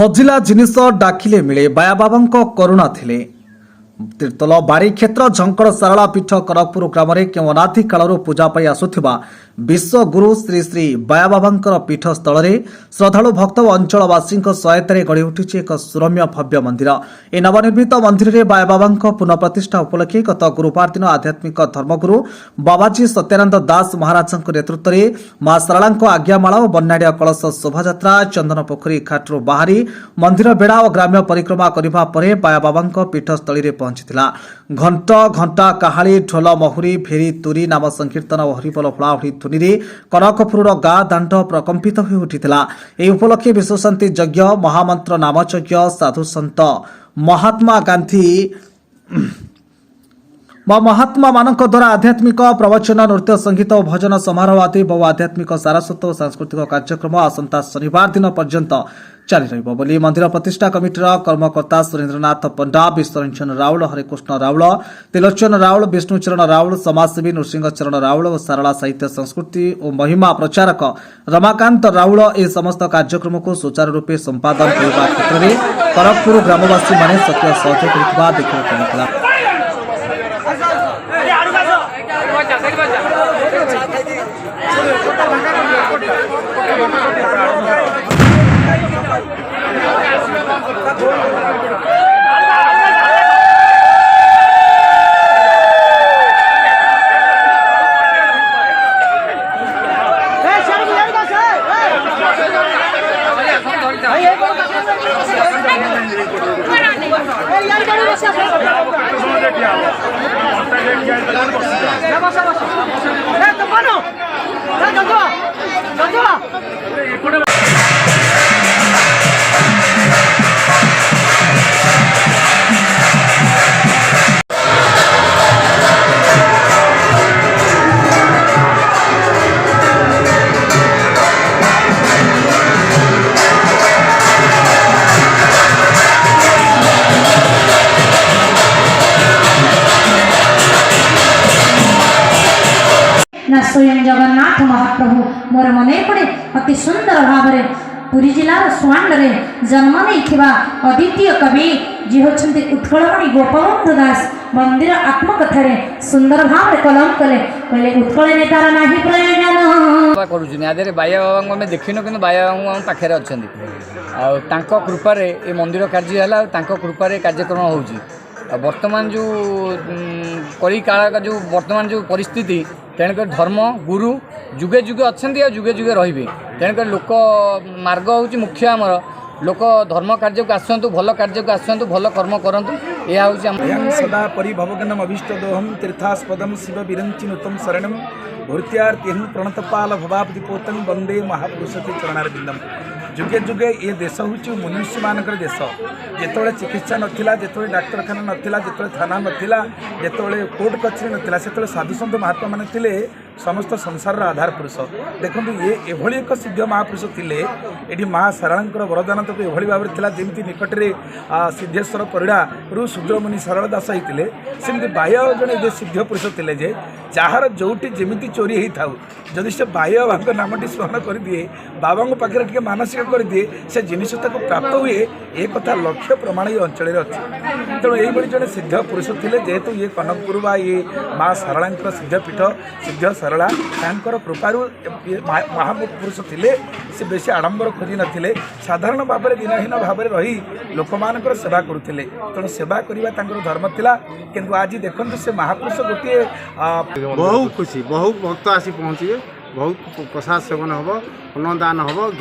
हजिला जिनिस डाकिले मिले बाया बाबा करुणा थिले। तीर्तल बाड़ी क्षेत्र झंकड़ सारला पीठ करकपुर ग्राम में क्यों अनादि कालू पूजा पाई आसुथिबा विश्वगुरु श्री श्री बाया बाबा पीठ स्थल में श्रद्धालु भक्त व अंचलवासी सहायतार गढ़ी उठी एक सुरम्य भव्य मंदिर। ए नवनिर्मित मंदिर में बाया बाबा पुनः प्रतिष्ठा उपलक्षे गत गुरुवार दिन आध्यात्मिक धर्मगुरु बाबाजी सत्यानंद दास महाराज नेतृत्व में मां सारला आज्ञामाला और बन्याड़िया कलश शोभायात्रा चंदन पोखरी घाटू बाहरी मंदिर बेड़ा और ग्राम्य परिक्रमा करने पर बाया बाबा पीठस्थल में पहुंची। घंट घंटा काहाली ढोल महुरी फेरी तुरी नाम संकीर्तन और हरिबोल हुड़ाहुड़ी ध्वनि कनकपुर गाँ दाण्ड प्रकंपित हो उठिला। यह उपलक्षे विश्वशांति यज्ञ महामंत्र नाम यज्ञ साधु सन्त महात्मा गांधी महात्मा मानक द्वारा आध्यात्मिक प्रवचन नृत्य संगीत और भजन समारोह आदि बहु आध्यात्मिक सारस्वत और सांस्कृतिक कार्यक्रम आसंता शनिवार दिन पर्यंत जारी रहिबो बोली मंदिर प्रतिष्ठा कमिटीर कर्मकर्ता सुरेन्द्रनाथ पंडा विश्वरंजन राउल हरिकृष्ण राउल तिलोचन राउल विष्णुचरण राउल समाजसेवी नृसिंह चरण राउल और सारला साहित्य संस्कृति और महिमा प्रचारक रमाकांत राउल ए समस्त कार्यक्रम को सुचारू रूपे संपादन करने क्षेत्र में करकपुर ग्रामवासी माने सक्रिय सहयोग देखा मिलता। स्वयं जगन्नाथ महाप्रभु मोर मन पड़े अति सुंदर भाव पुरी जिलार सुआंडे जन्म नहीं अद्वितीय कवि जी होती उत्कलमणि गोपबंधु दास मंदिर आत्मकथार सुंदर भाव कलम कले कहले उत्कल नेतार नाही प्रयोजन करुँ बाया बाबा आम देखिन कि बाया बाबा आम पाखे अच्छा कृपा ये मंदिर कार्य है कृपा कार्यक्रम होगी। वर्तमान जो कली काल का जो वर्तमान जो परिस्थिति तेणुक धर्म गुरु जुगे जुगे अच्छा जुगे जुगे रे तेणुक लोक मार्ग हूँ मुख्य आमर लोक धर्म कार्य को आसतु भल कार्य को आसतु भल कर्म करूँ यह सदा परिभवगनम अभीष्टदोहम तीर्थास्पदम शिव विरंचिनुतम शरणम भूर्त्यार्तिहं प्रणतपाल भवाब्धिपोतं वंदे महापुरुष चरणारविंदम। जुगे जुगे ये देश हूँ मनुष्य मानकर देश जिते चिकित्सा नाला जिते डाक्तरखाना नाला जिते थाना नाला जिते कोर्ट कचेरी नाला से साधु सन्त महात्मा माने थिले समस्त संसार आधार पुरुष देखो ये एभली एक सिद्ध महापुरुष थिले ये माँ सारला वरदान तो एभली भाव में जमी निकट में सिद्धेश्वर परिड़ा रु सुब्रमण्य सारला दास होते सेमती बाह्य जड़े सिद्ध पुरुष थे जे जार जोटी जमी चोरी होता जदि से बाह्य बाबा नामटी स्मरण कर दिए बाबा पाखे टे मानसिक कर दिए से जिनिस प्राप्त हुए ये कथा लक्ष्य प्रमाण ये अंचल अच्छे तेणु ये जड़े सिद्ध पुरुष थे जेहेतु ये कनकपुर बा ये माँ सारला सिद्ध पीठ सिद्ध सारला कृपार महापुरुष थे से बेसी आडंबर खोजी नथिले साधारण भाव में दिनहीन भाव में रही लोक मान सेवा करुले तेणु सेवा करने धर्म थिला किंतु आज देखो से महापुरुष गोटे बहुत खुशी बहुत भक्त आसी पहुँचे बहुत प्रसाद सेवन हम अन्नदान हम।